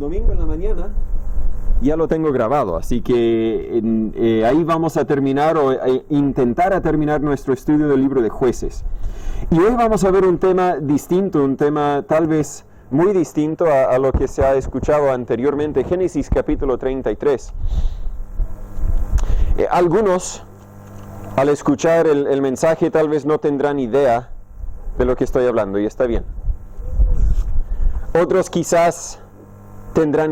domingo en la mañana ya lo tengo grabado, así que ahí vamos a terminar o intentar a terminar nuestro estudio del libro de Jueces. Y hoy vamos a ver un tema distinto, un tema tal vez muy distinto a lo que se ha escuchado anteriormente, Génesis capítulo 33. Algunos, al escuchar el mensaje, tal vez no tendrán idea de lo que estoy hablando, y está bien. Otros quizás tendrán,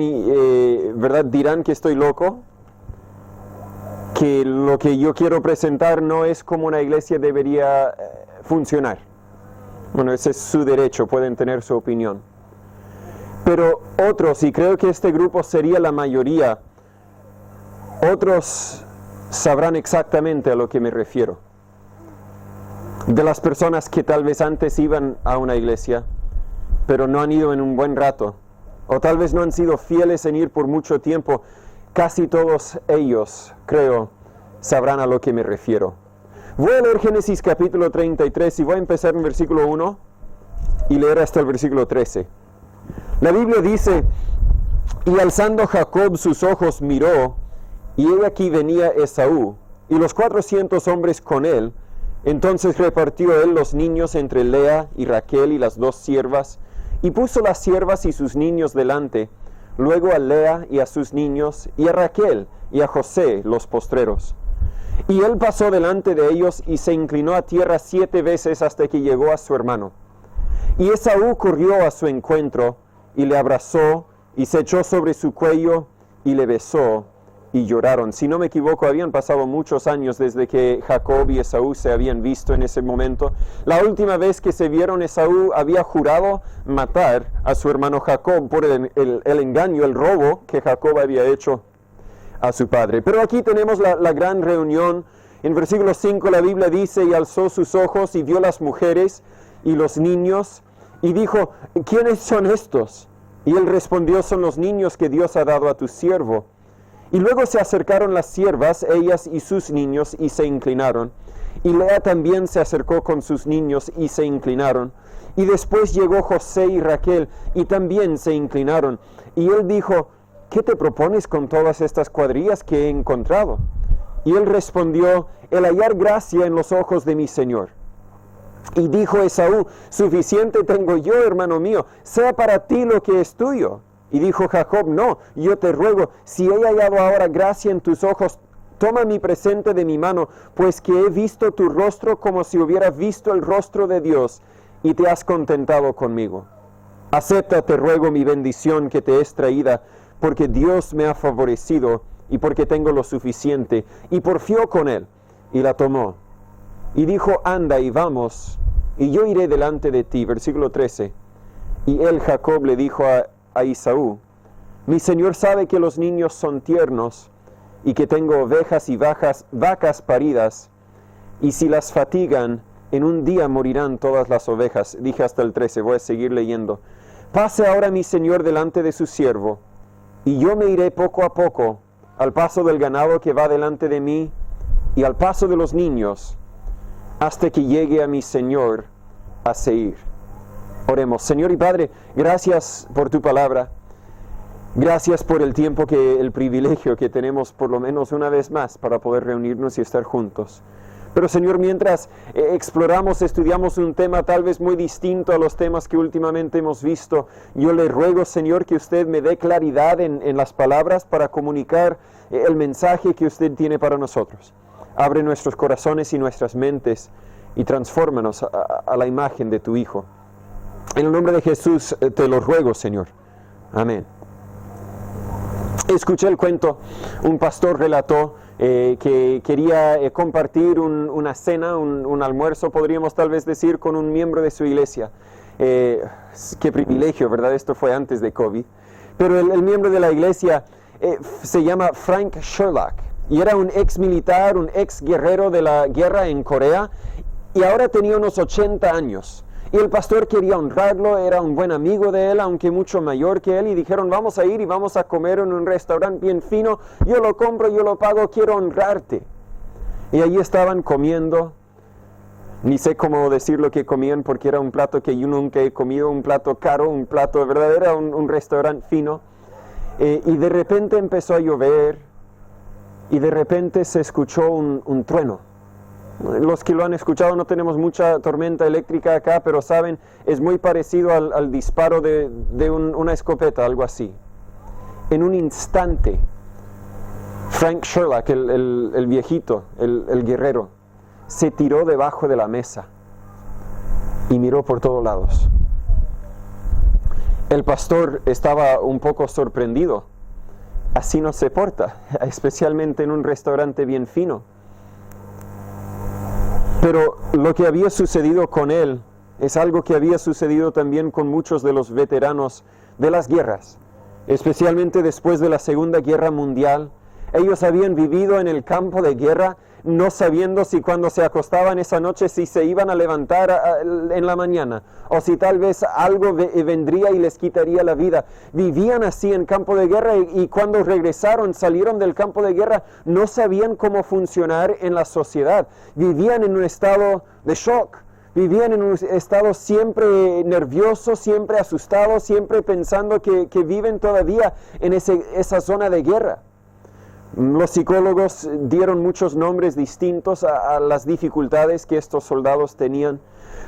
¿verdad? Dirán que estoy loco, que lo que yo quiero presentar no es como una iglesia debería funcionar. Bueno, ese es su derecho, pueden tener su opinión. Pero otros, y creo que este grupo sería la mayoría, otros sabrán exactamente a lo que me refiero. De las personas que tal vez antes iban a una iglesia, pero no han ido en un buen rato, o tal vez no han sido fieles en ir por mucho tiempo, casi todos ellos, creo, sabrán a lo que me refiero. Voy a leer Génesis capítulo 33 y voy a empezar en versículo 1 y leer hasta el versículo 13. La Biblia dice: y alzando Jacob sus ojos miró, y he aquí venía Esaú, y los 400 hombres con él. Entonces repartió él los niños entre Lea y Raquel y las dos siervas, y puso las siervas y sus niños delante, luego a Lea y a sus niños, y a Raquel y a José los postreros. Y él pasó delante de ellos y se inclinó a tierra 7 veces hasta que llegó a su hermano. Y Esaú corrió a su encuentro, y le abrazó, y se echó sobre su cuello, y le besó, y lloraron. Si no me equivoco, habían pasado muchos años desde que Jacob y Esaú se habían visto en ese momento. La última vez que se vieron, Esaú había jurado matar a su hermano Jacob por el engaño, el robo que Jacob había hecho a su padre. Pero aquí tenemos la gran reunión. En versículo 5 la Biblia dice: y alzó sus ojos y vio las mujeres y los niños, y dijo: ¿quiénes son estos? Y él respondió: son los niños que Dios ha dado a tu siervo. Y luego se acercaron las siervas, ellas y sus niños, y se inclinaron. Y Lea también se acercó con sus niños, y se inclinaron. Y después llegó José y Raquel, y también se inclinaron. Y él dijo: ¿qué te propones con todas estas cuadrillas que he encontrado? Y él respondió: el hallar gracia en los ojos de mi Señor. Y dijo Esaú: suficiente tengo yo, hermano mío, sea para ti lo que es tuyo. Y dijo Jacob: no, yo te ruego, si he hallado ahora gracia en tus ojos, toma mi presente de mi mano, pues que he visto tu rostro como si hubiera visto el rostro de Dios, y te has contentado conmigo. Acepta, te ruego, mi bendición que te es traída, porque Dios me ha favorecido, y porque tengo lo suficiente. Y porfió con él, y la tomó. Y dijo: anda y vamos, y yo iré delante de ti. Versículo 13. Y él, Jacob, le dijo a Esaú: mi señor sabe que los niños son tiernos, y que tengo ovejas y vacas paridas, y si las fatigan, en un día morirán todas las ovejas. Dije hasta el 13, voy a seguir leyendo. Pase ahora mi señor delante de su siervo, y yo me iré poco a poco, al paso del ganado que va delante de mí, y al paso de los niños, hasta que llegue a mi señor a Seir. Oremos. Señor y Padre, gracias por tu palabra. Gracias por el tiempo, el privilegio que tenemos por lo menos una vez más para poder reunirnos y estar juntos. Pero Señor, mientras exploramos, estudiamos un tema tal vez muy distinto a los temas que últimamente hemos visto, yo le ruego, Señor, que usted me dé claridad en las palabras para comunicar el mensaje que usted tiene para nosotros. Abre nuestros corazones y nuestras mentes y transfórmanos a la imagen de tu Hijo. En el nombre de Jesús te lo ruego, Señor. Amén. Escuché el cuento, un pastor relató que quería compartir una cena, un almuerzo, podríamos tal vez decir, con un miembro de su iglesia. Qué privilegio, ¿verdad? Esto fue antes de COVID. Pero el miembro de la iglesia se llama Frank Sherlock, y era un ex militar, un ex guerrero de la guerra en Corea, y ahora tenía unos 80 años. Y el pastor quería honrarlo, era un buen amigo de él, aunque mucho mayor que él, y dijeron: vamos a ir y vamos a comer en un restaurante bien fino, yo lo compro, yo lo pago, quiero honrarte. Y allí estaban comiendo, ni sé cómo decir lo que comían, porque era un plato que yo nunca he comido, un plato caro, un plato de verdad, era un restaurante fino. y de repente empezó a llover, y de repente se escuchó un trueno. Los que lo han escuchado, no tenemos mucha tormenta eléctrica acá, pero saben, es muy parecido al disparo de una escopeta, algo así. En un instante, Frank Sherlock, el viejito, el guerrero, se tiró debajo de la mesa y miró por todos lados. El pastor estaba un poco sorprendido. Así no se porta, especialmente en un restaurante bien fino. Pero lo que había sucedido con él es algo que había sucedido también con muchos de los veteranos de las guerras, especialmente después de la Segunda Guerra Mundial. Ellos habían vivido en el campo de guerra, no sabiendo si cuando se acostaban esa noche si se iban a levantar en la mañana, o si tal vez algo vendría y les quitaría la vida. Vivían así en campo de guerra y cuando salieron del campo de guerra, no sabían cómo funcionar en la sociedad. Vivían en un estado de shock. Vivían en un estado siempre nervioso, siempre asustado, siempre pensando que viven todavía en esa zona de guerra. Los psicólogos dieron muchos nombres distintos a las dificultades que estos soldados tenían,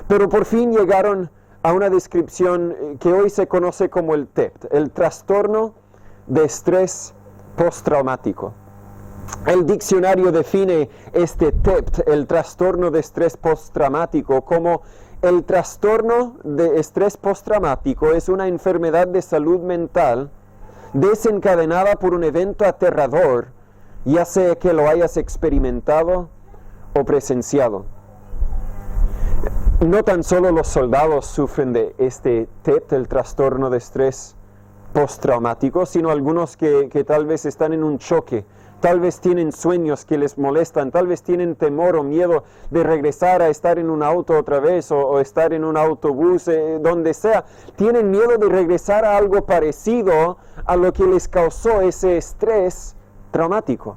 pero por fin llegaron a una descripción que hoy se conoce como el TEPT, el trastorno de estrés postraumático. El diccionario define este TEPT, el trastorno de estrés postraumático, como el trastorno de estrés postraumático es una enfermedad de salud mental desencadenada por un evento aterrador, ya sea que lo hayas experimentado o presenciado. No tan solo los soldados sufren de este TEPT, el trastorno de estrés postraumático, sino algunos que tal vez están en un choque, tal vez tienen sueños que les molestan, tal vez tienen temor o miedo de regresar a estar en un auto otra vez o estar en un autobús, donde sea. Tienen miedo de regresar a algo parecido a lo que les causó ese estrés traumático.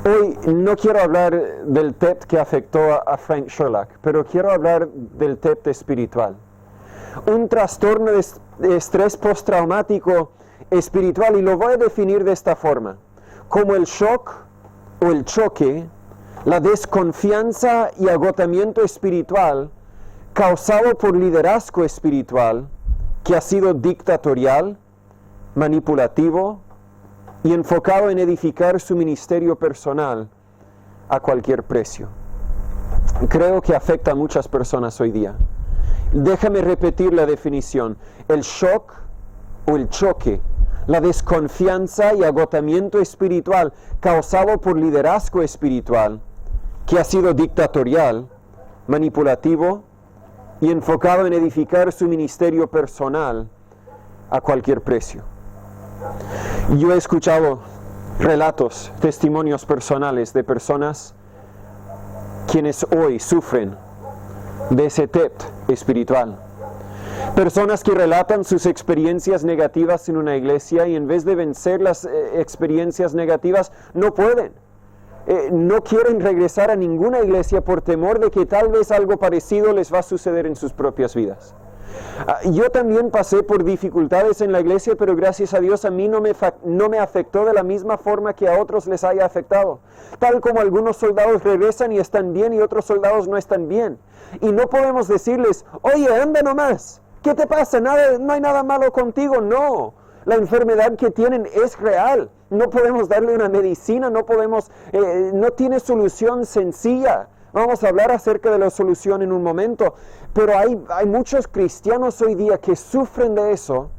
Hoy no quiero hablar del TEPT que afectó a Frank Sherlock, pero quiero hablar del TEPT espiritual. Un trastorno de estrés postraumático espiritual, y lo voy a definir de esta forma: como el shock o el choque, la desconfianza y agotamiento espiritual causado por liderazgo espiritual que ha sido dictatorial, manipulativo y enfocado en edificar su ministerio personal a cualquier precio. Creo que afecta a muchas personas hoy día. Déjame repetir la definición: el shock o el choque, la desconfianza y agotamiento espiritual causado por liderazgo espiritual que ha sido dictatorial, manipulativo y enfocado en edificar su ministerio personal a cualquier precio. Yo he escuchado relatos, testimonios personales de personas quienes hoy sufren de ese TEPT espiritual. Personas que relatan sus experiencias negativas en una iglesia y en vez de vencer las experiencias negativas, no pueden. No quieren regresar a ninguna iglesia por temor de que tal vez algo parecido les va a suceder en sus propias vidas. Yo también pasé por dificultades en la iglesia, pero gracias a Dios a mí no me afectó de la misma forma que a otros les haya afectado. Tal como algunos soldados regresan y están bien y otros soldados no están bien. Y no podemos decirles: oye, anda nomás, ¿qué te pasa? No hay nada malo contigo. No, la enfermedad que tienen es real. No podemos darle una medicina, no tiene solución sencilla. Vamos a hablar acerca de la solución en un momento, pero hay muchos cristianos hoy día que sufren de eso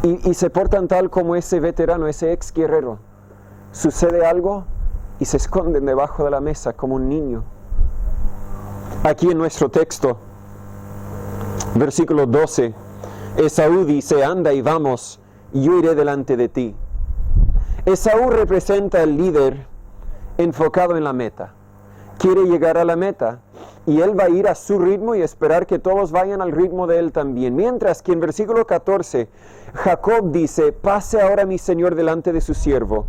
y se portan tal como ese veterano, ese ex guerrero. Sucede algo y se esconden debajo de la mesa como un niño. Aquí en nuestro texto, versículo 12, Esaú dice: anda y vamos, y yo iré delante de ti. Esaú representa al líder enfocado en la meta. Quiere llegar a la meta y él va a ir a su ritmo y esperar que todos vayan al ritmo de él también. Mientras que en versículo 14, Jacob dice: pase ahora mi señor delante de su siervo,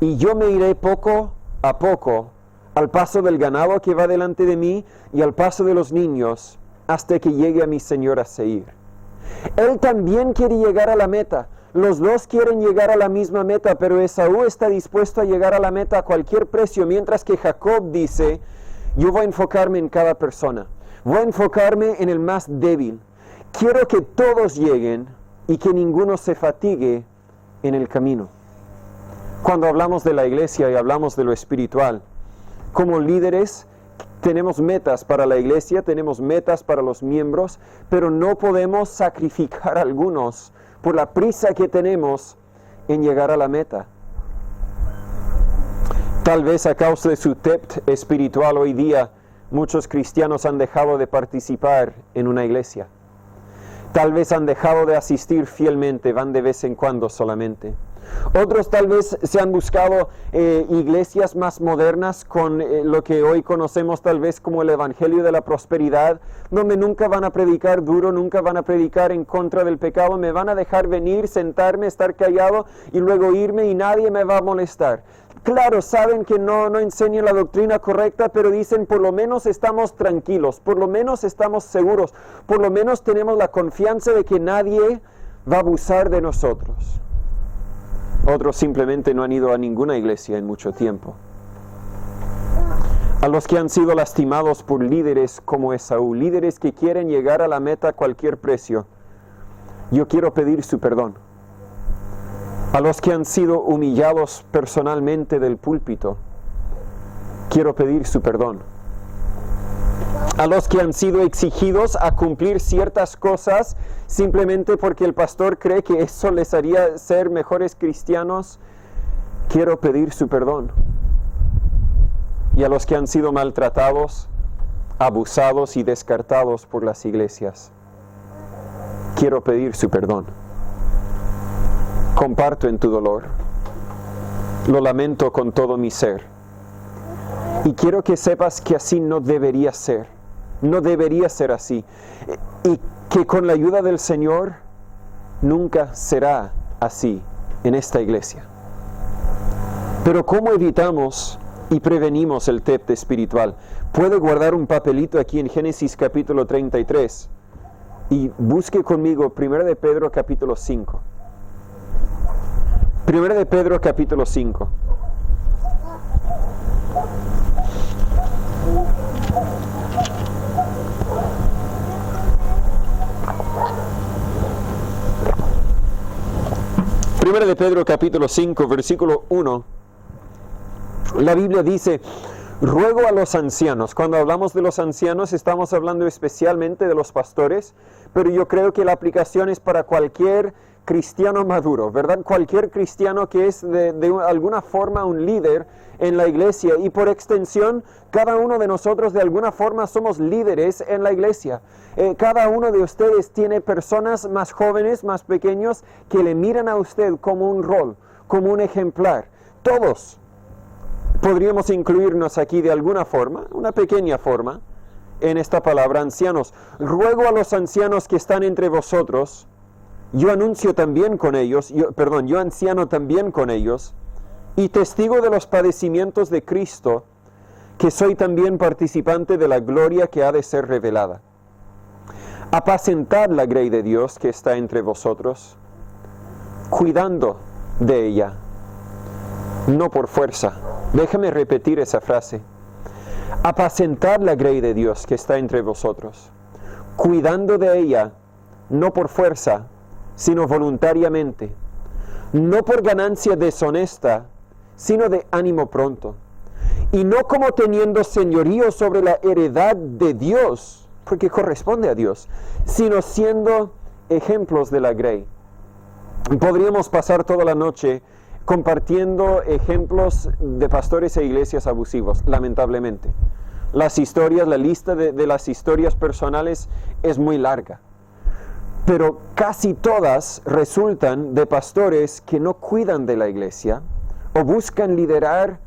y yo me iré poco a poco al paso del ganado que va delante de mí y al paso de los niños, hasta que llegue a mi señor a Seir. Él también quiere llegar a la meta, Los dos quieren llegar a la misma meta, pero Esaú está dispuesto a llegar a la meta a cualquier precio, mientras que Jacob dice, yo voy a enfocarme en cada persona, voy a enfocarme en el más débil. Quiero que todos lleguen y que ninguno se fatigue en el camino. Cuando hablamos de la iglesia y hablamos de lo espiritual, como líderes tenemos metas para la iglesia, tenemos metas para los miembros, pero no podemos sacrificar a algunos por la prisa que tenemos en llegar a la meta. Tal vez a causa de su TEPT espiritual hoy día, muchos cristianos han dejado de participar en una iglesia. Tal vez han dejado de asistir fielmente, van de vez en cuando solamente. Otros tal vez se han buscado iglesias más modernas con lo que hoy conocemos tal vez como el Evangelio de la Prosperidad, donde nunca van a predicar duro, nunca van a predicar en contra del pecado, me van a dejar venir, sentarme, estar callado y luego irme y nadie me va a molestar. Claro, saben que no enseñan la doctrina correcta, pero dicen por lo menos estamos tranquilos, por lo menos estamos seguros, por lo menos tenemos la confianza de que nadie va a abusar de nosotros. Otros simplemente no han ido a ninguna iglesia en mucho tiempo. A los que han sido lastimados por líderes como Esaú, líderes que quieren llegar a la meta a cualquier precio, yo quiero pedir su perdón. A los que han sido humillados personalmente del púlpito, quiero pedir su perdón. A los que han sido exigidos a cumplir ciertas cosas simplemente porque el pastor cree que eso les haría ser mejores cristianos, quiero pedir su perdón. Y a los que han sido maltratados, abusados y descartados por las iglesias, quiero pedir su perdón. Comparto en tu dolor, lo lamento con todo mi ser. Y quiero que sepas que así no debería ser. No debería ser así. Y que con la ayuda del Señor nunca será así en esta iglesia. Pero ¿cómo evitamos y prevenimos el TEPT espiritual? Puede guardar un papelito aquí en Génesis capítulo 33 y busque conmigo 1 de Pedro capítulo 5. 1 de Pedro capítulo 5. Primera de Pedro capítulo 5, versículo 1, la Biblia dice, ruego a los ancianos. Cuando hablamos de los ancianos estamos hablando especialmente de los pastores, pero yo creo que la aplicación es para cualquier cristiano maduro, ¿verdad? Cualquier cristiano que es de alguna forma un líder en la iglesia y por extensión cada uno de nosotros de alguna forma somos líderes en la iglesia. Cada uno de ustedes tiene personas más jóvenes, más pequeños que le miran a usted como un rol, como un ejemplar. Todos podríamos incluirnos aquí de alguna forma, una pequeña forma, en esta palabra ancianos. Ruego a los ancianos que están entre vosotros, yo anciano también con ellos, y testigo de los padecimientos de Cristo, que soy también participante de la gloria que ha de ser revelada. Apacentad la grey de Dios que está entre vosotros, cuidando de ella, no por fuerza. Déjame repetir esa frase. Apacentad la grey de Dios que está entre vosotros, cuidando de ella, no por fuerza, sino voluntariamente, no por ganancia deshonesta, sino de ánimo pronto, y no como teniendo señorío sobre la heredad de Dios, porque corresponde a Dios, sino siendo ejemplos de la grey. Podríamos pasar toda la noche compartiendo ejemplos de pastores e iglesias abusivos, lamentablemente. Las historias, la lista de las historias personales es muy larga. Pero casi todas resultan de pastores que no cuidan de la iglesia o buscan liderar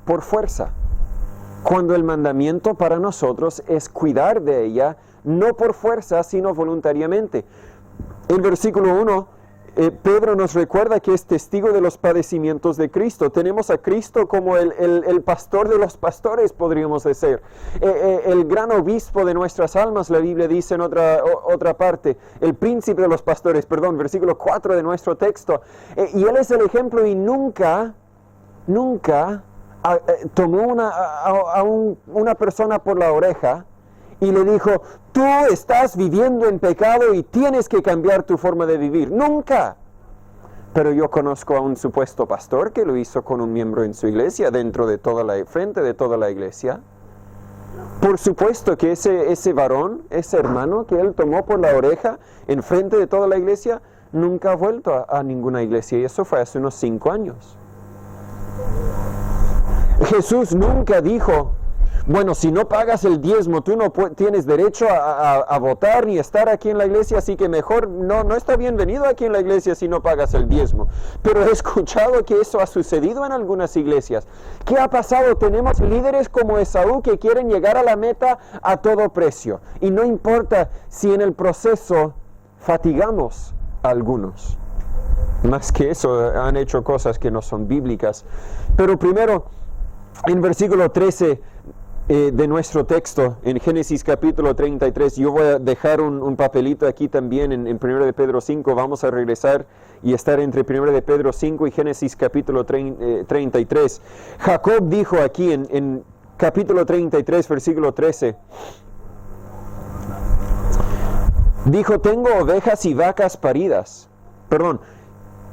por fuerza, cuando el mandamiento para nosotros es cuidar de ella, no por fuerza, sino voluntariamente. En versículo 1 Pedro nos recuerda que es testigo de los padecimientos de Cristo. Tenemos a Cristo como el pastor de los pastores, podríamos decir. El gran obispo de nuestras almas, la Biblia dice en otra parte. El príncipe de los pastores, versículo 4 de nuestro texto. Y Él es el ejemplo y nunca tomó a una persona por la oreja y le dijo, tú estás viviendo en pecado y tienes que cambiar tu forma de vivir. Nunca. Pero yo conozco a un supuesto pastor que lo hizo con un miembro en su iglesia, frente de toda la iglesia. Por supuesto que ese varón, ese hermano que él tomó por la oreja en frente de toda la iglesia, nunca ha vuelto a ninguna iglesia. Y eso fue hace unos 5 años. Jesús nunca dijo, bueno, si no pagas el diezmo, tú no tienes derecho a votar ni estar aquí en la iglesia, así que mejor no está bienvenido aquí en la iglesia si no pagas el diezmo. Pero he escuchado que eso ha sucedido en algunas iglesias. ¿Qué ha pasado? Tenemos líderes como Esaú que quieren llegar a la meta a todo precio. Y no importa si en el proceso fatigamos a algunos. Más que eso, han hecho cosas que no son bíblicas. Pero primero, en versículo 13 de nuestro texto, en Génesis capítulo 33, yo voy a dejar un papelito aquí también en 1 de Pedro 5, vamos a regresar y estar entre 1 de Pedro 5 y Génesis capítulo 33. Jacob dijo aquí en capítulo 33, versículo 13, dijo, tengo ovejas y vacas paridas.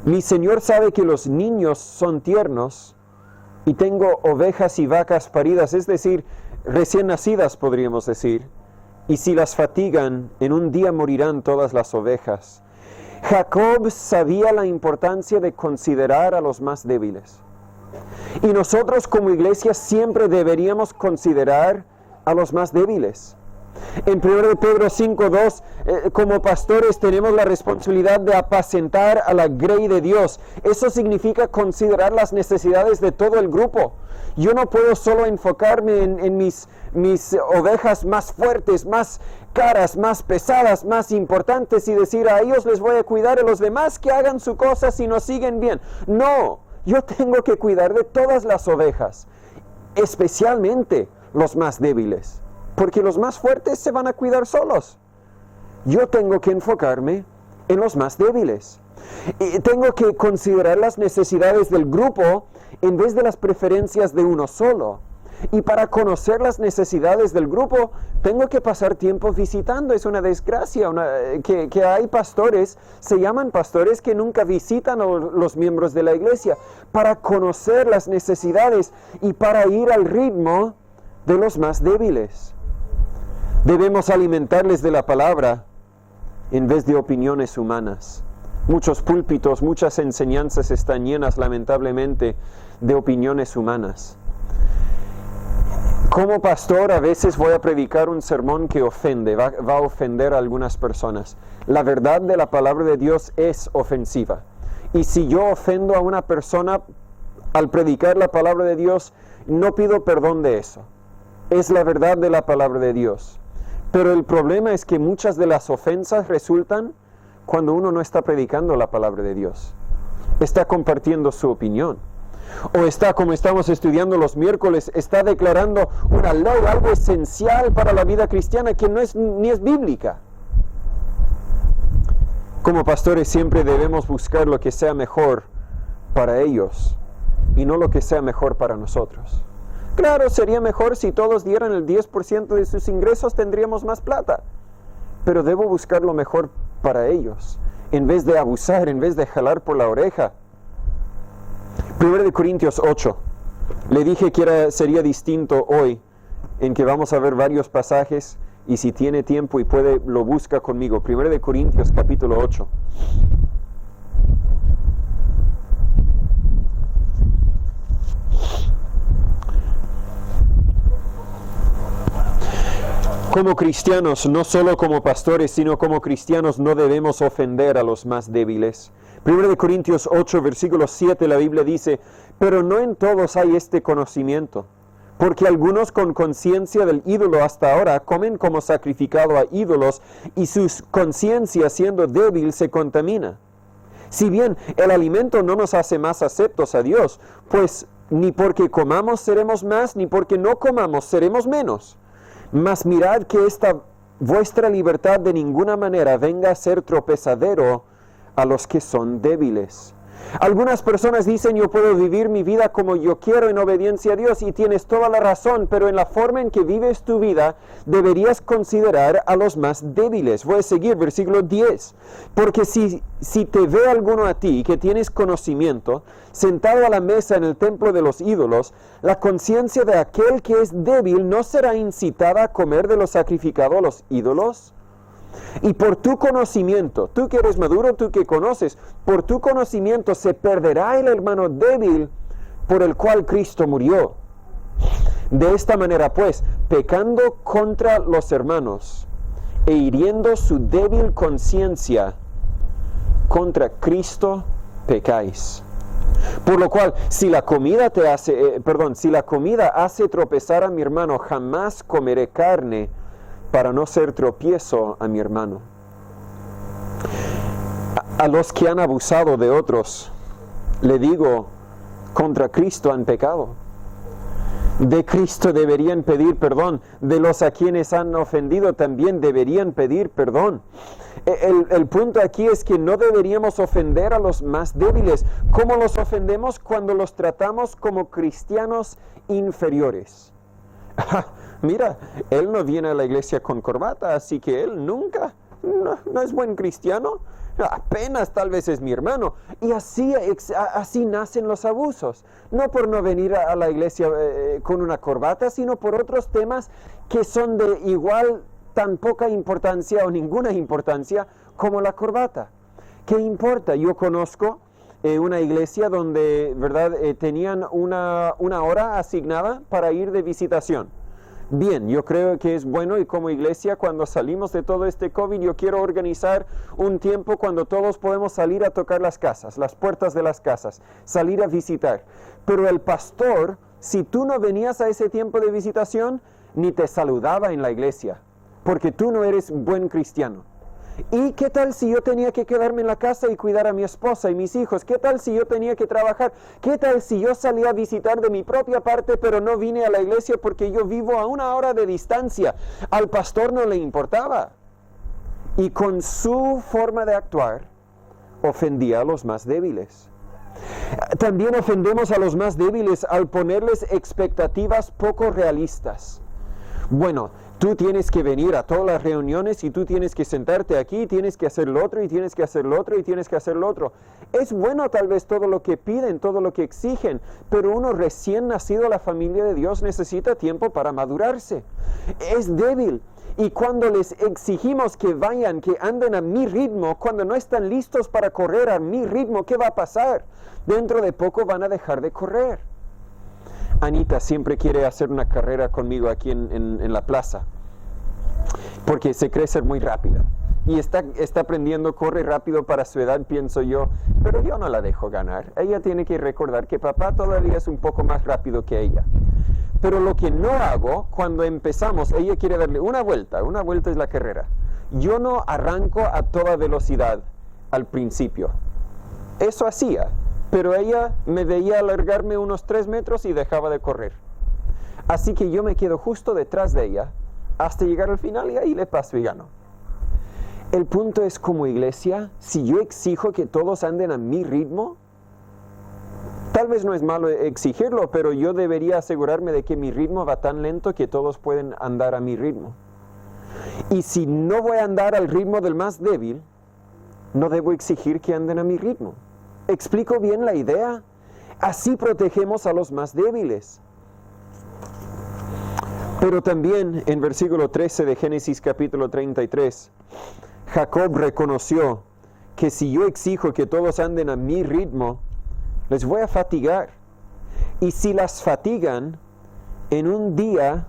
Mi Señor sabe que los niños son tiernos y tengo ovejas y vacas paridas, es decir, recién nacidas podríamos decir, y si las fatigan, en un día morirán todas las ovejas. Jacob sabía la importancia de considerar a los más débiles. Y nosotros como iglesia siempre deberíamos considerar a los más débiles. En 1 Pedro 5:2, como pastores tenemos la responsabilidad de apacentar a la grey de Dios. Eso significa considerar las necesidades de todo el grupo. Yo no puedo solo enfocarme en mis ovejas más fuertes, más caras, más pesadas, más importantes y decir a ellos les voy a cuidar, a los demás que hagan su cosa si no siguen bien. No, yo tengo que cuidar de todas las ovejas, especialmente los más débiles. Porque los más fuertes se van a cuidar solos. Yo tengo que enfocarme en los más débiles. Y tengo que considerar las necesidades del grupo en vez de las preferencias de uno solo. Y para conocer las necesidades del grupo, tengo que pasar tiempo visitando. Es una desgracia que hay pastores, se llaman pastores que nunca visitan a los miembros de la iglesia. Para conocer las necesidades y para ir al ritmo de los más débiles. Debemos alimentarles de la palabra en vez de opiniones humanas. Muchos púlpitos, muchas enseñanzas están llenas lamentablemente de opiniones humanas. Como pastor a veces voy a predicar un sermón que ofende, va a ofender a algunas personas. La verdad de la palabra de Dios es ofensiva. Y si yo ofendo a una persona al predicar la palabra de Dios, no pido perdón de eso. Es la verdad de la palabra de Dios. Pero el problema es que muchas de las ofensas resultan cuando uno no está predicando la palabra de Dios. Está compartiendo su opinión. O está, como estamos estudiando los miércoles, está declarando una ley, algo esencial para la vida cristiana que ni es bíblica. Como pastores siempre debemos buscar lo que sea mejor para ellos y no lo que sea mejor para nosotros. Claro, sería mejor si todos dieran el 10% de sus ingresos, tendríamos más plata. Pero debo buscar lo mejor para ellos, en vez de abusar, en vez de jalar por la oreja. 1 Corintios 8. Le dije que sería distinto hoy, en que vamos a ver varios pasajes, y si tiene tiempo y puede, lo busca conmigo. 1 Corintios capítulo 8. Como cristianos, no solo como pastores, sino como cristianos, no debemos ofender a los más débiles. 1 Corintios 8, versículo 7, la Biblia dice, pero no en todos hay este conocimiento, porque algunos con conciencia del ídolo hasta ahora comen como sacrificado a ídolos, y su conciencia siendo débil se contamina. Si bien el alimento no nos hace más aceptos a Dios, pues ni porque comamos seremos más, ni porque no comamos seremos menos. Mas mirad que esta vuestra libertad de ninguna manera venga a ser tropezadero a los que son débiles. Algunas personas dicen, yo puedo vivir mi vida como yo quiero en obediencia a Dios, y tienes toda la razón, pero en la forma en que vives tu vida deberías considerar a los más débiles. Voy a seguir, versículo 10. Porque si te ve alguno a ti que tienes conocimiento, sentado a la mesa en el templo de los ídolos, la conciencia de aquel que es débil no será incitada a comer de lo sacrificado a los ídolos. Y por tu conocimiento, tú que eres maduro, tú que conoces, por tu conocimiento se perderá el hermano débil por el cual Cristo murió. De esta manera pues, pecando contra los hermanos e hiriendo su débil conciencia, contra Cristo pecáis. Por lo cual, si la comida hace tropezar a mi hermano, jamás comeré carne, para no ser tropiezo a mi hermano. A los que han abusado de otros, le digo, contra Cristo han pecado. De Cristo deberían pedir perdón, de los a quienes han ofendido también deberían pedir perdón. El punto aquí es que no deberíamos ofender a los más débiles. ¿Cómo los ofendemos? Cuando los tratamos como cristianos inferiores. Mira, él no viene a la iglesia con corbata, así que él nunca, no es buen cristiano, apenas tal vez es mi hermano. Y así nacen los abusos, no por no venir a la iglesia con una corbata, sino por otros temas que son de igual tan poca importancia o ninguna importancia como la corbata. ¿Qué importa? Yo conozco una iglesia donde, ¿verdad?, tenían una hora asignada para ir de visitación. Bien, yo creo que es bueno, y como iglesia, cuando salimos de todo este COVID, yo quiero organizar un tiempo cuando todos podemos salir a tocar las casas, las puertas de las casas, salir a visitar. Pero el pastor, si tú no venías a ese tiempo de visitación, ni te saludaba en la iglesia, porque tú no eres buen cristiano. ¿Y qué tal si yo tenía que quedarme en la casa y cuidar a mi esposa y mis hijos? ¿Qué tal si yo tenía que trabajar? ¿Qué tal si yo salía a visitar de mi propia parte, pero no vine a la iglesia porque yo vivo a 1 hora de distancia? Al pastor no le importaba. Y con su forma de actuar, ofendía a los más débiles. También ofendemos a los más débiles al ponerles expectativas poco realistas. Bueno, tú tienes que venir a todas las reuniones y tú tienes que sentarte aquí, tienes que hacer lo otro y tienes que hacer lo otro y tienes que hacer lo otro. Es bueno tal vez todo lo que piden, todo lo que exigen, pero uno recién nacido a la familia de Dios necesita tiempo para madurarse. Es débil. Y cuando les exigimos que vayan, que anden a mi ritmo, cuando no están listos para correr a mi ritmo, ¿qué va a pasar? Dentro de poco van a dejar de correr. Anita siempre quiere hacer una carrera conmigo aquí en la plaza, porque se cree ser muy rápida. Y está aprendiendo, corre rápido para su edad, pienso yo, pero yo no la dejo ganar. Ella tiene que recordar que papá todavía es un poco más rápido que ella. Pero lo que no hago, cuando empezamos, ella quiere darle una vuelta es la carrera. Yo no arranco a toda velocidad al principio. Eso hacía. Pero ella me veía alargarme unos 3 metros y dejaba de correr. Así que yo me quedo justo detrás de ella hasta llegar al final y ahí le paso y gano. El punto es, como iglesia, si yo exijo que todos anden a mi ritmo, tal vez no es malo exigirlo, pero yo debería asegurarme de que mi ritmo va tan lento que todos pueden andar a mi ritmo. Y si no voy a andar al ritmo del más débil, no debo exigir que anden a mi ritmo. ¿Explico bien la idea? Así protegemos a los más débiles. Pero también en versículo 13 de Génesis capítulo 33, Jacob reconoció que si yo exijo que todos anden a mi ritmo, les voy a fatigar. Y si las fatigan, en un día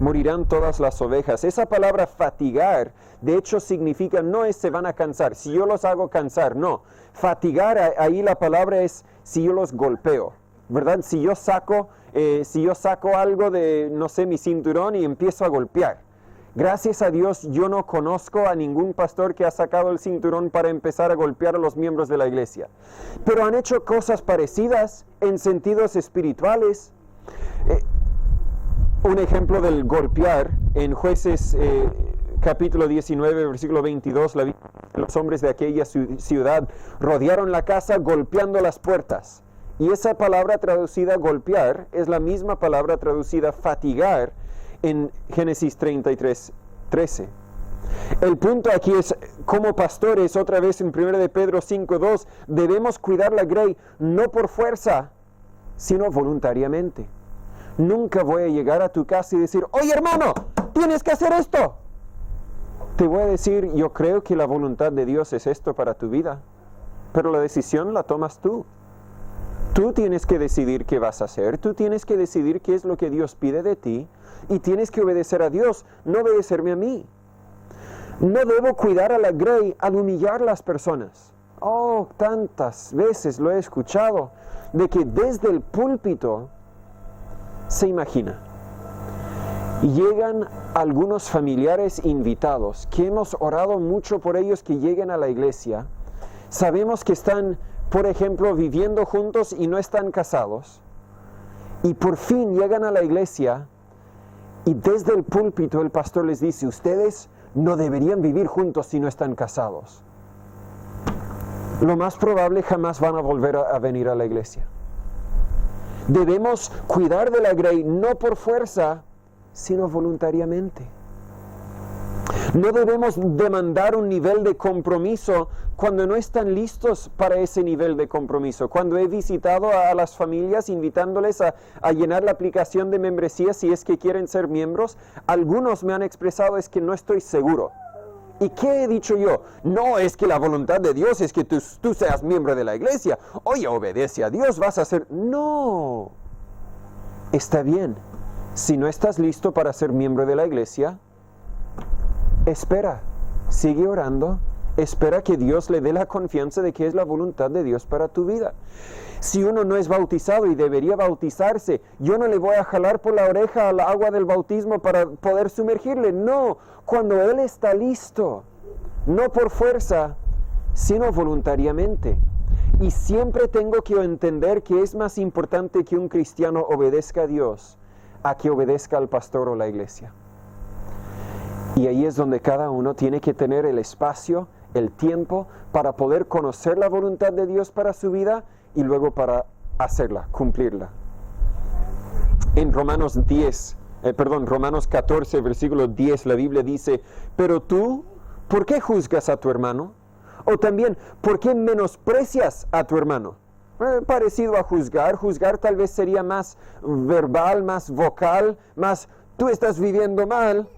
morirán todas las ovejas. Esa palabra fatigar, de hecho significa, no es se van a cansar, si yo los hago cansar, no. Fatigar, ahí la palabra es si yo los golpeo, ¿verdad? Si yo saco algo de, no sé, mi cinturón y empiezo a golpear. Gracias a Dios yo no conozco a ningún pastor que ha sacado el cinturón para empezar a golpear a los miembros de la iglesia. Pero han hecho cosas parecidas en sentidos espirituales. Un ejemplo del golpear en Jueces capítulo 19, versículo 22, los hombres de aquella ciudad rodearon la casa golpeando las puertas. Y esa palabra traducida golpear es la misma palabra traducida fatigar en Génesis 33:13. El punto aquí es, como pastores, otra vez en 1 de Pedro 5:2, debemos cuidar la grey no por fuerza, sino voluntariamente. Nunca voy a llegar a tu casa y decir, oye hermano, tienes que hacer esto. Te voy a decir, yo creo que la voluntad de Dios es esto para tu vida, pero la decisión la tomas tú. Tú tienes que decidir qué vas a hacer, tú tienes que decidir qué es lo que Dios pide de ti, y tienes que obedecer a Dios, no obedecerme a mí. No debo cuidar a la grey al humillar a las personas. Oh, tantas veces lo he escuchado, de que desde el púlpito se imagina. Llegan algunos familiares invitados, que hemos orado mucho por ellos que lleguen a la iglesia. Sabemos que están, por ejemplo, viviendo juntos y no están casados. Y por fin llegan a la iglesia y desde el púlpito el pastor les dice, ustedes no deberían vivir juntos si no están casados. Lo más probable jamás van a volver a venir a la iglesia. Debemos cuidar de la grey no por fuerza, sino voluntariamente. No debemos demandar un nivel de compromiso cuando no están listos para ese nivel de compromiso. Cuando he visitado a las familias invitándoles a llenar la aplicación de membresía si es que quieren ser miembros, algunos me han expresado es que no estoy seguro. ¿Y qué he dicho yo? No, es que la voluntad de Dios es que tú seas miembro de la iglesia. Oye, obedece a Dios, vas a ser... No. Está bien. Si no estás listo para ser miembro de la iglesia, espera, sigue orando, espera que Dios le dé la confianza de que es la voluntad de Dios para tu vida. Si uno no es bautizado y debería bautizarse, yo no le voy a jalar por la oreja al agua del bautismo para poder sumergirle. No, cuando Él está listo, no por fuerza, sino voluntariamente. Y siempre tengo que entender que es más importante que un cristiano obedezca a Dios a que obedezca al pastor o la iglesia. Y ahí es donde cada uno tiene que tener el espacio, el tiempo para poder conocer la voluntad de Dios para su vida y luego para hacerla, cumplirla. En Romanos 14, versículo 10, la Biblia dice, pero tú, ¿por qué juzgas a tu hermano? O también, ¿por qué menosprecias a tu hermano? Parecido a juzgar tal vez sería más verbal, más vocal, más tú estás viviendo mal.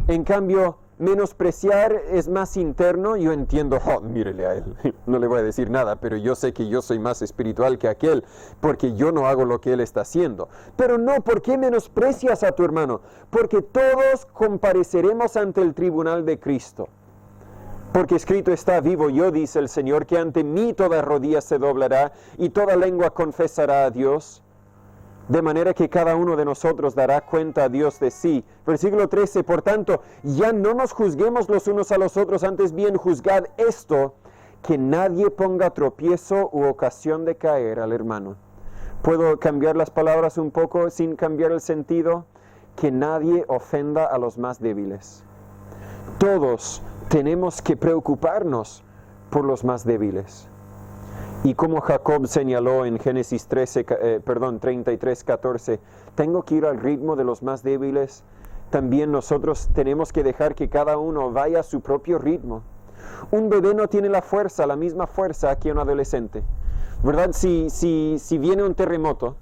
En cambio, menospreciar es más interno. Yo entiendo, mírele a él, no le voy a decir nada, pero yo sé que yo soy más espiritual que aquel, porque yo no hago lo que él está haciendo. Pero no, ¿por qué menosprecias a tu hermano? Porque todos compareceremos ante el tribunal de Cristo. Porque escrito está, vivo yo, dice el Señor, que ante mí toda rodilla se doblará y toda lengua confesará a Dios. De manera que cada uno de nosotros dará cuenta a Dios de sí. Versículo 13, por tanto, ya no nos juzguemos los unos a los otros, antes bien juzgad esto, que nadie ponga tropiezo u ocasión de caer al hermano. ¿Puedo cambiar las palabras un poco sin cambiar el sentido? Que nadie ofenda a los más débiles. Todos tenemos que preocuparnos por los más débiles. Y como Jacob señaló en Génesis 33:14, tengo que ir al ritmo de los más débiles. También nosotros tenemos que dejar que cada uno vaya a su propio ritmo. Un bebé no tiene la misma fuerza que un adolescente, ¿verdad? Si viene un terremoto,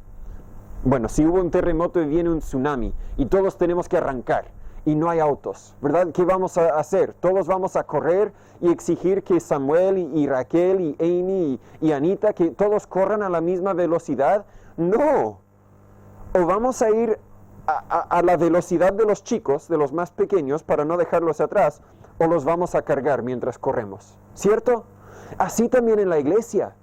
si hubo un terremoto y viene un tsunami y todos tenemos que arrancar, y no hay autos, ¿verdad? ¿Qué vamos a hacer? Todos vamos a correr y exigir que Samuel y Raquel y Amy y Anita, que todos corran a la misma velocidad. No. O vamos a ir a la velocidad de los chicos, de los más pequeños, para no dejarlos atrás, o los vamos a cargar mientras corremos, ¿cierto? Así también en la iglesia.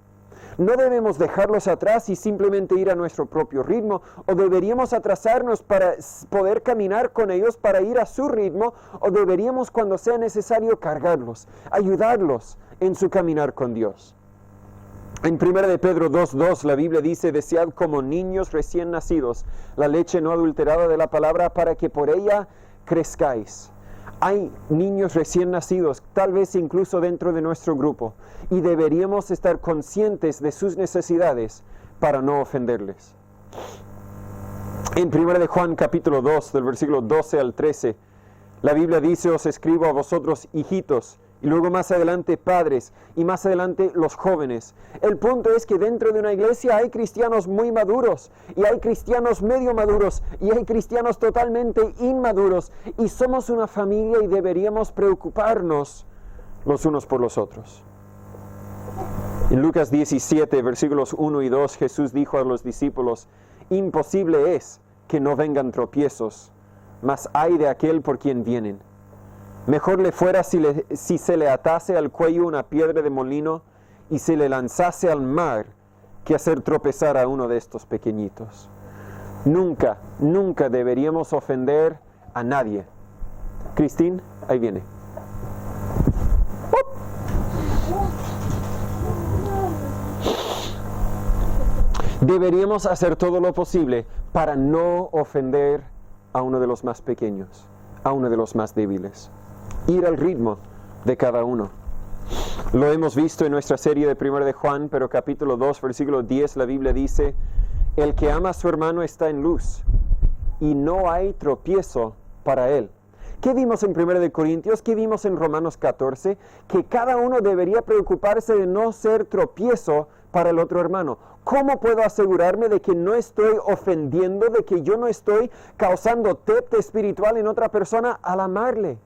No debemos dejarlos atrás y simplemente ir a nuestro propio ritmo, o deberíamos atrasarnos para poder caminar con ellos para ir a su ritmo, o deberíamos cuando sea necesario cargarlos, ayudarlos en su caminar con Dios. En 1 de Pedro 2:2 la Biblia dice: desead como niños recién nacidos la leche no adulterada de la palabra para que por ella crezcáis. Hay niños recién nacidos, tal vez incluso dentro de nuestro grupo, y deberíamos estar conscientes de sus necesidades para no ofenderles. En 1 de Juan capítulo 2, del versículo 12 al 13, la Biblia dice: os escribo a vosotros, hijitos, y luego más adelante padres, y más adelante los jóvenes. El punto es que dentro de una iglesia hay cristianos muy maduros, y hay cristianos medio maduros, y hay cristianos totalmente inmaduros, y somos una familia y deberíamos preocuparnos los unos por los otros. En Lucas 17, versículos 1 y 2, Jesús dijo a los discípulos: imposible es que no vengan tropiezos, mas ay de aquel por quien vienen. Mejor le fuera si se le atase al cuello una piedra de molino y se le lanzase al mar, que hacer tropezar a uno de estos pequeñitos. Nunca, nunca deberíamos ofender a nadie. Cristín, ahí viene. Deberíamos hacer todo lo posible para no ofender a uno de los más pequeños, a uno de los más débiles. Ir al ritmo de cada uno. Lo hemos visto en nuestra serie de 1 de Juan, pero capítulo 2, versículo 10, la Biblia dice: el que ama a su hermano está en luz, y no hay tropiezo para él. ¿Qué vimos en 1 de Corintios? ¿Qué vimos en Romanos 14? Que cada uno debería preocuparse de no ser tropiezo para el otro hermano. ¿Cómo puedo asegurarme de que no estoy ofendiendo, de que yo no estoy causando tepte espiritual en otra persona al amarle?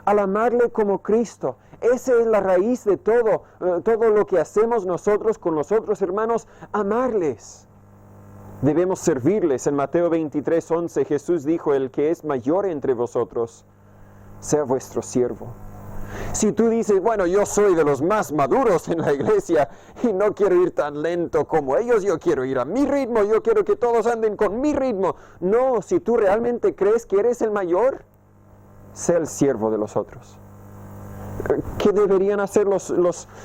Al amarle como Cristo. Esa es la raíz de todo lo que hacemos nosotros con los otros hermanos, amarles. Debemos servirles. En Mateo 23:11 Jesús dijo: el que es mayor entre vosotros, sea vuestro siervo. Si tú dices: bueno, yo soy de los más maduros en la iglesia y no quiero ir tan lento como ellos, yo quiero ir a mi ritmo, yo quiero que todos anden con mi ritmo. No, si tú realmente crees que eres el mayor, sea el siervo de los otros. ¿Qué deberían hacer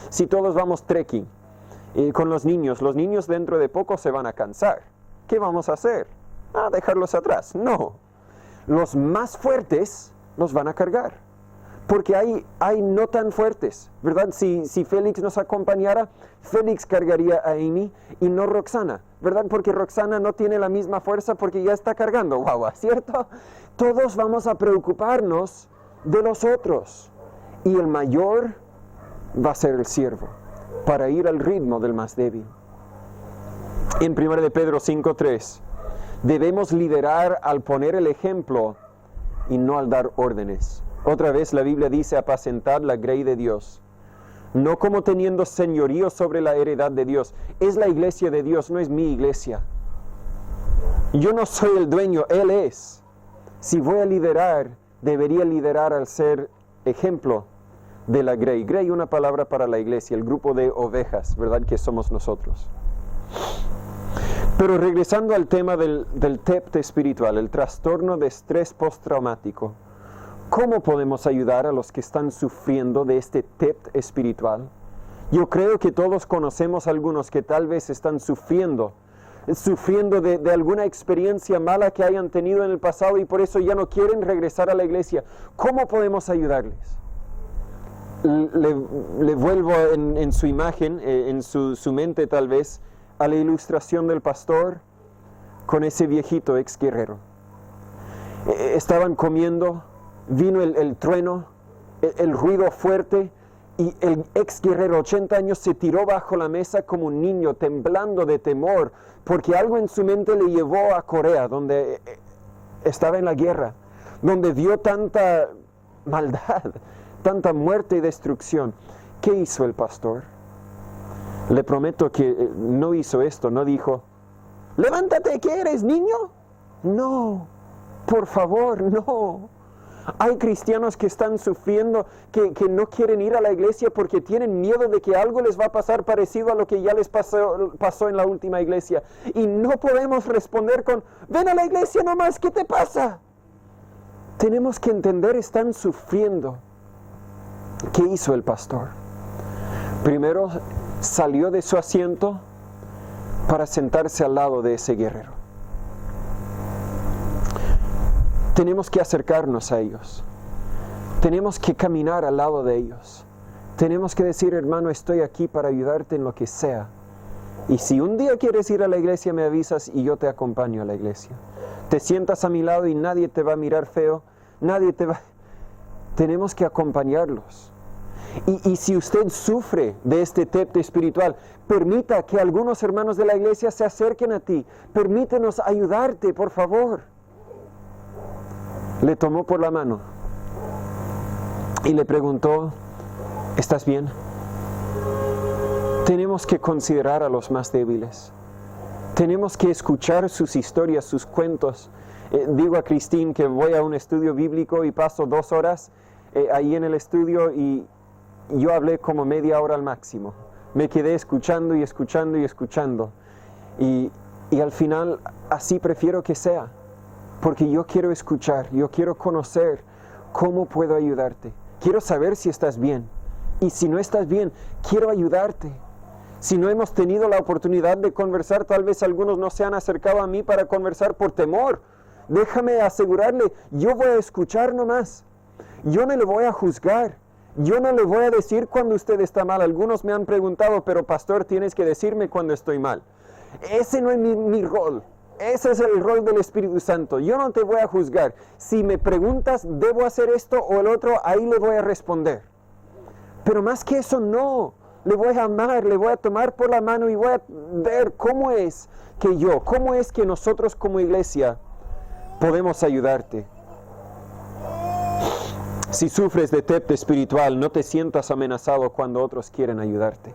si todos vamos trekking con los niños? Los niños dentro de poco se van a cansar. ¿Qué vamos a hacer? Dejarlos atrás. No. Los más fuertes los van a cargar. Porque hay no tan fuertes, ¿verdad? Si Félix nos acompañara, Félix cargaría a Amy y no Roxana, ¿verdad? Porque Roxana no tiene la misma fuerza porque ya está cargando guagua, ¿cierto? Todos vamos a preocuparnos de los otros. Y el mayor va a ser el siervo, para ir al ritmo del más débil. En 1 de Pedro 5:3, debemos liderar al poner el ejemplo y no al dar órdenes. Otra vez la Biblia dice: apacentad la grey de Dios, no como teniendo señorío sobre la heredad de Dios. Es la iglesia de Dios, no es mi iglesia. Yo no soy el dueño, Él es. Si voy a liderar, debería liderar al ser ejemplo de la grey. Grey, una palabra para la iglesia, el grupo de ovejas, ¿verdad? Que somos nosotros. Pero regresando al tema del TEPT espiritual, el trastorno de estrés postraumático, ¿cómo podemos ayudar a los que están sufriendo de este TEPT espiritual? Yo creo que todos conocemos a algunos que tal vez están sufriendo de alguna experiencia mala que hayan tenido en el pasado y por eso ya no quieren regresar a la iglesia. ¿Cómo podemos ayudarles? Le vuelvo en su imagen, en su mente tal vez, a la ilustración del pastor con ese viejito ex guerrero. Estaban comiendo, vino el trueno, el ruido fuerte, y el ex guerrero, 80 años, se tiró bajo la mesa como un niño, temblando de temor, porque algo en su mente le llevó a Corea, donde estaba en la guerra, donde vio tanta maldad, tanta muerte y destrucción. ¿Qué hizo el pastor? Le prometo que no hizo esto, no dijo: levántate, ¿qué eres, niño? No, por favor, no. Hay cristianos que están sufriendo, que no quieren ir a la iglesia porque tienen miedo de que algo les va a pasar parecido a lo que ya les pasó en la última iglesia. Y no podemos responder con, ven a la iglesia nomás, ¿qué te pasa? Tenemos que entender, están sufriendo. ¿Qué hizo el pastor? Primero salió de su asiento para sentarse al lado de ese guerrero. Tenemos que acercarnos a ellos. Tenemos que caminar al lado de ellos. Tenemos que decir, hermano, estoy aquí para ayudarte en lo que sea. Y si un día quieres ir a la iglesia, me avisas y yo te acompaño a la iglesia. Te sientas a mi lado y nadie te va a mirar feo. Tenemos que acompañarlos. Y si usted sufre de este tepto espiritual, permita que algunos hermanos de la iglesia se acerquen a ti. Permítenos ayudarte, por favor. Le tomó por la mano y le preguntó, ¿estás bien? Tenemos que considerar a los más débiles. Tenemos que escuchar sus historias, sus cuentos. Digo a Cristín que voy a un estudio bíblico y paso 2 horas ahí en el estudio y yo hablé como media hora al máximo. Me quedé escuchando y escuchando y escuchando. Y al final así prefiero que sea. Porque yo quiero escuchar, yo quiero conocer cómo puedo ayudarte. Quiero saber si estás bien. Y si no estás bien, quiero ayudarte. Si no hemos tenido la oportunidad de conversar, tal vez algunos no se han acercado a mí para conversar por temor. Déjame asegurarle, yo voy a escuchar nomás. Yo no le voy a juzgar. Yo no le voy a decir cuando usted está mal. Algunos me han preguntado, pero pastor, tienes que decirme cuando estoy mal. Ese no es mi rol. Ese es el rol del Espíritu Santo. Yo no te voy a juzgar. Si me preguntas, ¿debo hacer esto o el otro? Ahí le voy a responder. Pero más que eso, no. Le voy a amar, le voy a tomar por la mano y voy a ver cómo es que nosotros como iglesia podemos ayudarte. Si sufres de tepto espiritual, no te sientas amenazado cuando otros quieren ayudarte.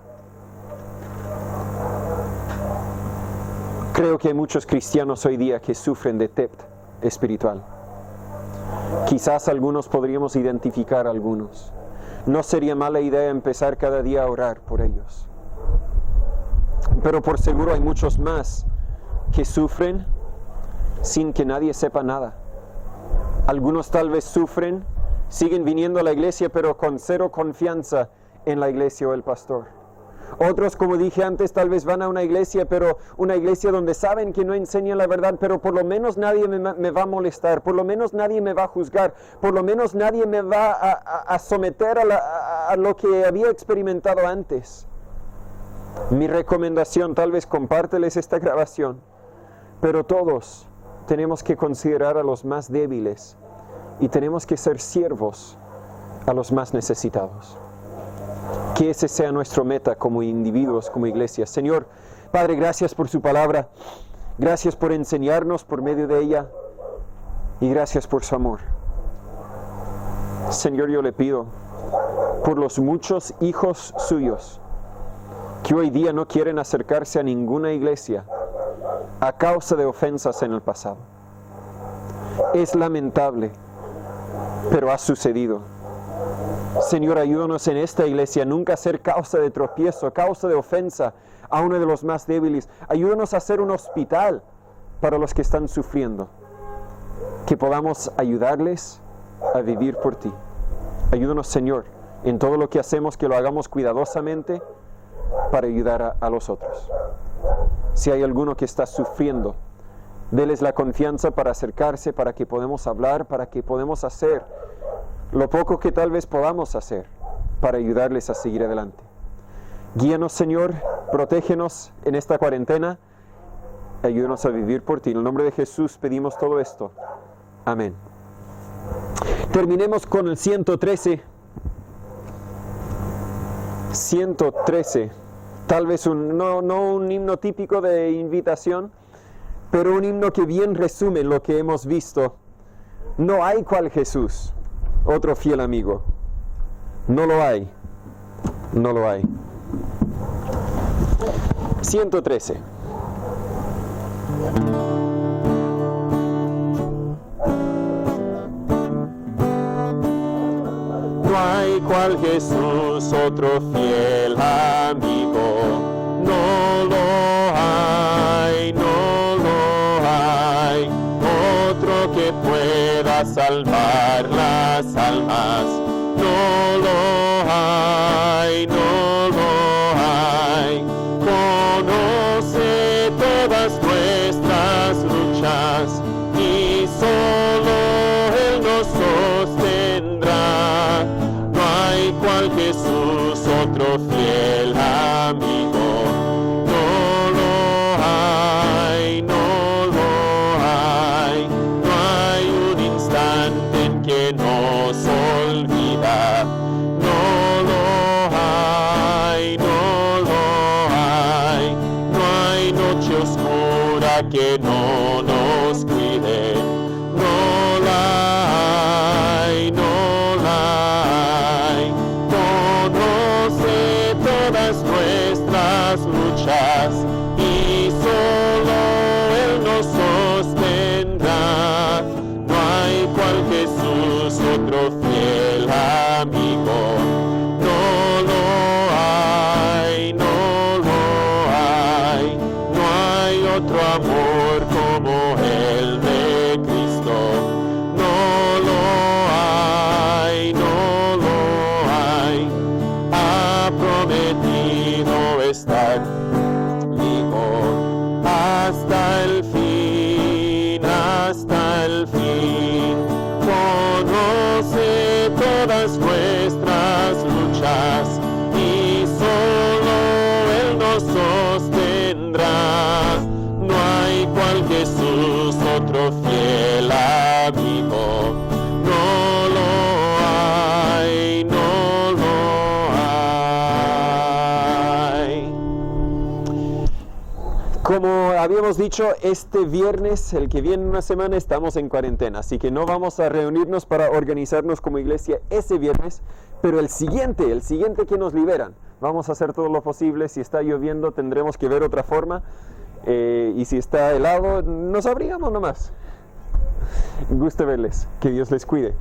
Creo que hay muchos cristianos hoy día que sufren de tepto espiritual. Quizás algunos podríamos identificar a algunos. No sería mala idea empezar cada día a orar por ellos. Pero por seguro hay muchos más que sufren sin que nadie sepa nada. Algunos tal vez sufren, siguen viniendo a la iglesia, pero con cero confianza en la iglesia o el pastor. Otros, como dije antes, tal vez van a una iglesia, pero una iglesia donde saben que no enseñan la verdad, pero por lo menos nadie me va a molestar, por lo menos nadie me va a juzgar, por lo menos nadie me va a someter a lo que había experimentado antes. Mi recomendación, tal vez compárteles esta grabación, pero todos tenemos que considerar a los más débiles y tenemos que ser siervos a los más necesitados. Que ese sea nuestra meta como individuos, como iglesia. Señor, Padre, gracias por su palabra. Gracias por enseñarnos por medio de ella. Y gracias por su amor. Señor, yo le pido por los muchos hijos suyos que hoy día no quieren acercarse a ninguna iglesia a causa de ofensas en el pasado. Es lamentable, pero ha sucedido. Señor, ayúdanos en esta iglesia nunca a ser causa de tropiezo, causa de ofensa a uno de los más débiles. Ayúdanos a ser un hospital para los que están sufriendo. Que podamos ayudarles a vivir por ti. Ayúdanos, Señor, en todo lo que hacemos, que lo hagamos cuidadosamente para ayudar a los otros. Si hay alguno que está sufriendo, déles la confianza para acercarse, para que podamos hablar, para que podamos hacer lo poco que tal vez podamos hacer para ayudarles a seguir adelante. Guíanos, Señor, protégenos en esta cuarentena, ayúdanos a vivir por ti. En el nombre de Jesús pedimos todo esto. Amén. Terminemos con el 113. 113. Tal vez no un himno típico de invitación, pero un himno que bien resume lo que hemos visto. No hay cual Jesús, otro fiel amigo. No lo hay. No lo hay. 113. cual Jesús, otro fiel amigo. No lo hay, no lo hay, otro que pueda salvar las almas. No lo hay, no lo hay, conoce todas nuestras luchas y solo Él nos sostendrá. No hay cual Jesús, otro fiel amigo. No lo hay, no lo hay, no hay un instante en que nos olvida. No lo hay, no lo hay, no hay noche oscura que no nos cuide. No la hay, no la hay, conoce todas nuestras luchas y solo Él nos sostendrá. No hay cual Jesús, otro fiel amigo. No lo hay, no lo hay, no hay otro amor como el de Cristo. No lo hay, no lo hay, ha prometido estar conmigo hasta el fin, hasta el fin. Conoce todas nuestras luchas y solo Él nos sostendrá. No hay cual Jesús, otro fiel amigo. No lo hay, no lo hay. Como habíamos dicho, este viernes, el que viene una semana, estamos en cuarentena, así que no vamos a reunirnos para organizarnos como iglesia ese viernes, pero el siguiente que nos liberan, vamos a hacer todo lo posible. Si está lloviendo tendremos que ver otra forma, y si está helado nos abrigamos nomás. Gusto verles, que Dios les cuide.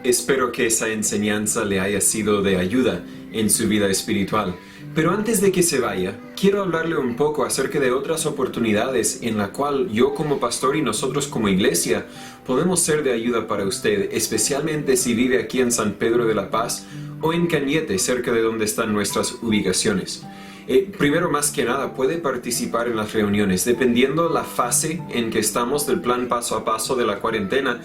Espero que esa enseñanza le haya sido de ayuda en su vida espiritual. Pero antes de que se vaya, quiero hablarle un poco acerca de otras oportunidades en la cual yo como pastor y nosotros como iglesia podemos ser de ayuda para usted, especialmente si vive aquí en San Pedro de la Paz o en Cañete, cerca de donde están nuestras ubicaciones. Primero, más que nada, puede participar en las reuniones, dependiendo la fase en que estamos del plan paso a paso de la cuarentena.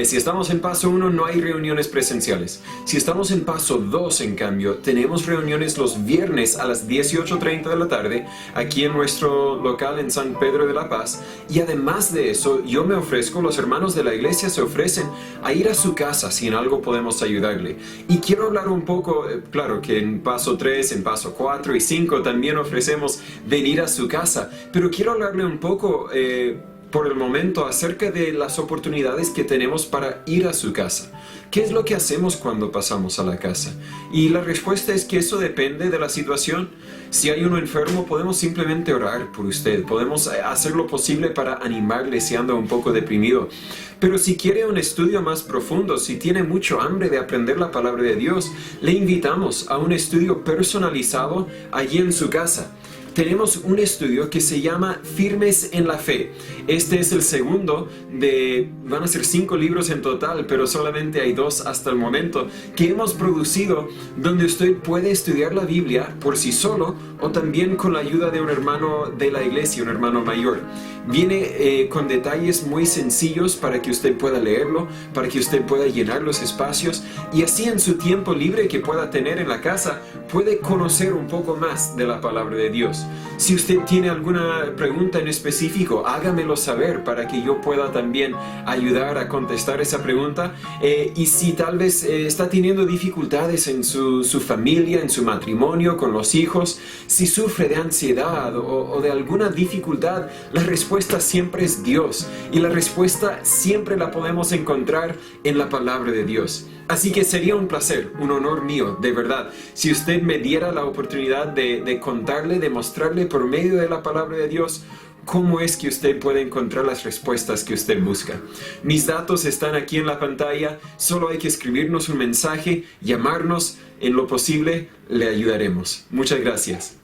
Si estamos en paso 1, no hay reuniones presenciales. Si estamos en paso 2, en cambio, tenemos reuniones los viernes a las 18:30 de la tarde, aquí en nuestro local en San Pedro de la Paz. Y además de eso, yo me ofrezco, los hermanos de la iglesia se ofrecen a ir a su casa si en algo podemos ayudarle. Y quiero hablar un poco, claro que en paso 3, en paso 4 y 5, también ofrecemos venir a su casa, pero quiero hablarle un poco por el momento acerca de las oportunidades que tenemos para ir a su casa. ¿Qué es lo que hacemos cuando pasamos a la casa? Y la respuesta es que eso depende de la situación. Si hay uno enfermo, podemos simplemente orar por usted, podemos hacer lo posible para animarle si anda un poco deprimido. Pero si quiere un estudio más profundo, si tiene mucho hambre de aprender la palabra de Dios, le invitamos a un estudio personalizado allí en su casa. Tenemos un estudio que se llama Firmes en la Fe. Este es el segundo van a ser 5 libros en total, pero solamente hay 2 hasta el momento, que hemos producido, donde usted puede estudiar la Biblia por sí solo o también con la ayuda de un hermano de la iglesia, un hermano mayor. Viene con detalles muy sencillos para que usted pueda leerlo, para que usted pueda llenar los espacios y así en su tiempo libre que pueda tener en la casa, puede conocer un poco más de la palabra de Dios. Si usted tiene alguna pregunta en específico, hágamelo saber para que yo pueda también ayudar a contestar esa pregunta. Y si tal vez está teniendo dificultades en su familia, en su matrimonio, con los hijos, si sufre de ansiedad o de alguna dificultad, la respuesta siempre es Dios. Y la respuesta siempre la podemos encontrar en la palabra de Dios. Así que sería un placer, un honor mío, de verdad, si usted me diera la oportunidad de contarle, de mostrarle por medio de la palabra de Dios cómo es que usted puede encontrar las respuestas que usted busca. Mis datos están aquí en la pantalla, solo hay que escribirnos un mensaje, llamarnos, en lo posible le ayudaremos. Muchas gracias.